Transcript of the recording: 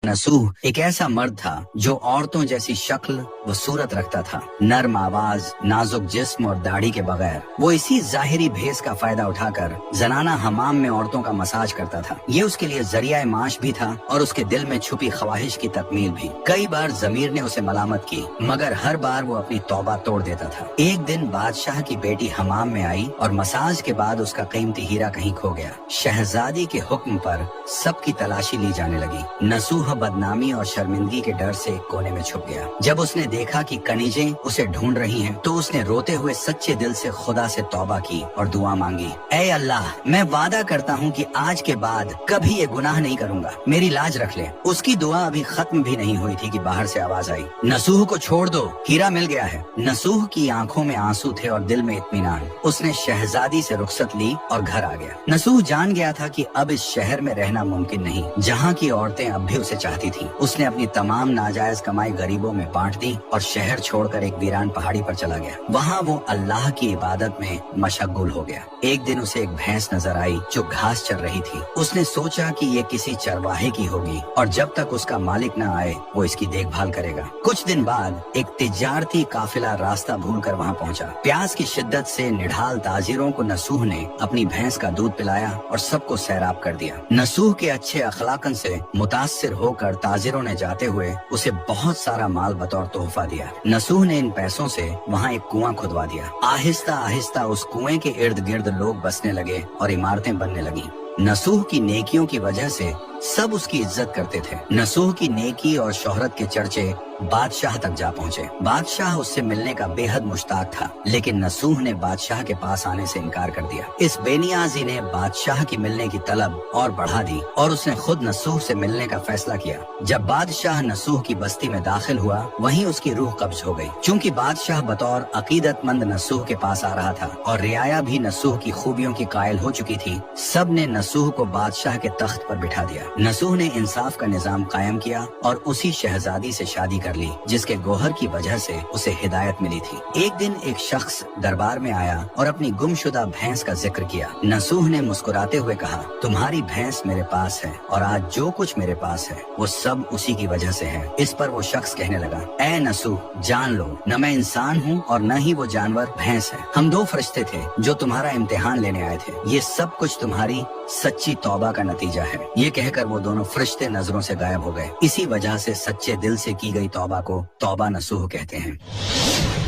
नसूह एक ऐसा मर्द था जो औरतों जैसी शक्ल व सूरत रखता था, नर्म आवाज, नाजुक जिस्म और दाढ़ी के बगैर। वो इसी जाहिरी भेस का फायदा उठाकर जनाना हमाम में औरतों का मसाज करता था। ये उसके लिए जरिया माश भी था और उसके दिल में छुपी ख्वाहिश की तकमील भी। कई बार जमीर ने उसे मलामत की, मगर हर बार वो अपनी तौबा तोड़ देता था। एक दिन बादशाह की बेटी हमाम में आई और मसाज के बाद उसका कीमती हीरा कहीं खो गया। शहजादी के हुक्म पर सबकी तलाशी ली जाने लगी। नसूह बदनामी और शर्मिंदगी के डर से एक कोने में छुप गया। जब उसने देखा कि कनीजें उसे ढूंढ रही हैं, तो उसने रोते हुए सच्चे दिल से खुदा से तौबा की और दुआ मांगी, ऐ अल्लाह, मैं वादा करता हूँ कि आज के बाद कभी ये गुनाह नहीं करूँगा, मेरी लाज रख ले। उसकी दुआ अभी खत्म भी नहीं हुई थी कि बाहर से आवाज आई, नसूह को छोड़ दो, हीरा मिल गया है। नसूह की आंखों में आंसू थे और दिल में इत्मीनान। उसने शहजादी से रुखसत ली और घर आ गया। नसूह जान गया था कि अब इस शहर में रहना मुमकिन नहीं, जहाँ की औरतें अब भी उसे चाहती थी। उसने अपनी तमाम नाजायज कमाई गरीबों में बांट दी और शहर छोड़कर एक वीरान पहाड़ी पर चला गया। वहाँ वो अल्लाह की इबादत में मशगुल हो गया। एक दिन उसे एक भैंस नजर आई जो घास चर रही थी। उसने सोचा कि ये किसी चरवाहे की होगी और जब तक उसका मालिक न आए वो इसकी देखभाल करेगा। कुछ दिन बाद एक तिजारती काफिला रास्ता भूलकर वहाँ पहुँचा। प्यास की शिद्दत से निढाल ताजिरों को नसूह ने अपनी भैंस का दूध पिलाया और सबको सैराब कर दिया। नसूह के अच्छे अखलाकन से मुतासिर होकर ताजिरों ने जाते हुए उसे बहुत सारा माल बतौर तोहफा दिया। नसूह ने इन पैसों से वहाँ एक कुआं खुदवा दिया। आहिस्ता आहिस्ता उस कुएं के इर्द गिर्द लोग बसने लगे और इमारतें बनने लगी। नसूह की नेकियों की वजह से सब उसकी इज्जत करते थे। नसूह की नेकी और शोहरत के चर्चे बादशाह तक जा पहुँचे। बादशाह उससे मिलने का बेहद मुश्ताक था, लेकिन नसूह ने बादशाह के पास आने से इनकार कर दिया। इस बेनियाजी ने बादशाह की मिलने की तलब और बढ़ा दी और उसने खुद नसूह से मिलने का फैसला किया। जब बादशाह नसूह की बस्ती में दाखिल हुआ, वहीं उसकी रूह कब्ज हो गई। चूंकि बादशाह बतौर अकीदतमंद नसूह के पास आ रहा था और रियाया भी नसूह की खूबियों की कायल हो चुकी थी, सब ने नसूह को बादशाह के तख्त पर बिठा दिया। नसूह ने इंसाफ का निजाम कायम किया और उसी शहजादी से शादी कर ली जिसके गोहर की वजह से उसे हिदायत मिली थी। एक दिन एक शख्स दरबार में आया और अपनी गुमशुदा भैंस का जिक्र किया। नसूह ने मुस्कुराते हुए कहा, तुम्हारी भैंस मेरे पास है और आज जो कुछ मेरे पास है वो सब उसी की वजह से है। इस पर वो शख्स कहने लगा, ऐ नसूह, जान लो, न मैं इंसान हूँ और न ही वो जानवर भैंस है। हम दो फरिश्ते थे जो तुम्हारा इम्तिहान लेने आए थे। ये सब कुछ तुम्हारी सच्ची तौबा का नतीजा है। ये कहकर वो दोनों फरिश्ते नजरों से गायब हो गए। इसी वजह से सच्चे दिल से की गई तौबा को तौबा नसूह कहते हैं।